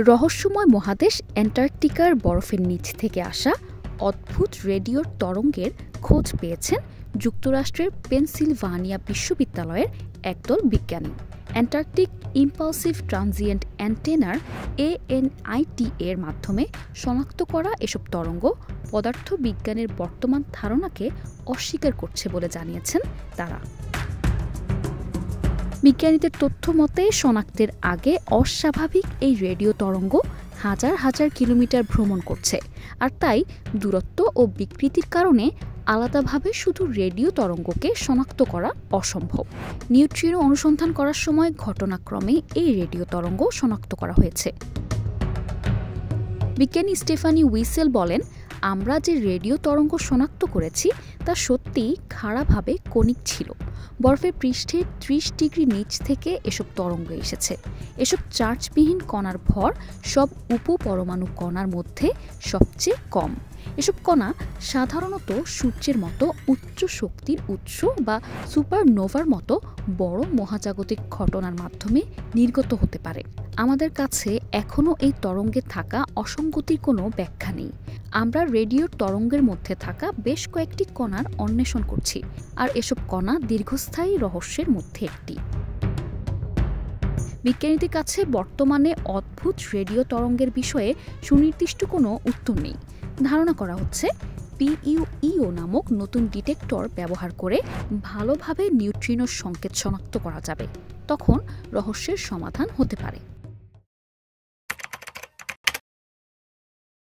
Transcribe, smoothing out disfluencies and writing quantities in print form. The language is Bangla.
রহস্যময় মহাদেশ অ্যান্টার্কটিকার বরফের নিচ থেকে আসা অদ্ভুত রেডিওর তরঙ্গের খোঁজ পেয়েছেন যুক্তরাষ্ট্রের পেনসিলভানিয়া বিশ্ববিদ্যালয়ের একদল বিজ্ঞানী। অ্যান্টার্কটিক ইম্পালসিভ ট্রানজিয়েন্ট অ্যান্টেনার ANIT এর মাধ্যমে শনাক্ত করা এসব তরঙ্গ পদার্থবিজ্ঞানের বর্তমান ধারণাকে অস্বীকার করছে বলে জানিয়েছেন তারা। বিজ্ঞানীদের তথ্য মতে শনাক্তের আগে অস্বাভাবিক এই রেডিও তরঙ্গ হাজার হাজার কিলোমিটার ভ্রমণ করছে, আর তাই দূরত্ব ও বিকৃতির কারণে আলাদাভাবে শুধু রেডিও তরঙ্গকে শনাক্ত করা অসম্ভব। নিউট্রিনো অনুসন্ধান করার সময় ঘটনাক্রমে এই রেডিও তরঙ্গ শনাক্ত করা হয়েছে। বিজ্ঞানী স্টেফানি উইসেল বলেন, আমরা যে রেডিও তরঙ্গ শনাক্ত করেছি তা সত্যিই খাড়াভাবে কণিক ছিল। বরফের পৃষ্ঠের ৩০ ডিগ্রি নিচ থেকে এসব তরঙ্গ এসেছে। এসব চার্জবিহীন কণার ভর সব উপপরমাণু কণার মধ্যে সবচেয়ে কম। এসব কণা সাধারণত সূর্যের মতো উচ্চ শক্তির উৎস বা সুপারনোভার মতো বড় মহাজাগতিক ঘটনার মাধ্যমে নির্গত হতে পারে। আমাদের কাছে এখনও এই তরঙ্গে থাকা অসঙ্গতির কোনো ব্যাখ্যা নেই। আমরা রেডিওর তরঙ্গের মধ্যে থাকা বেশ কয়েকটি কণার অন্বেষণ করছি, আর এসব কণা দীর্ঘস্থায়ী রহস্যের মধ্যে একটি। বিজ্ঞানীদের কাছে বর্তমানে অদ্ভুত রেডিও তরঙ্গের বিষয়ে সুনির্দিষ্ট কোনো উত্তর নেই। ধারণা করা হচ্ছে PUEO নামক নতুন ডিটেক্টর ব্যবহার করে ভালোভাবে নিউট্রিনোর সংকেত শনাক্ত করা যাবে। তখন রহস্যের সমাধান হতে পারে।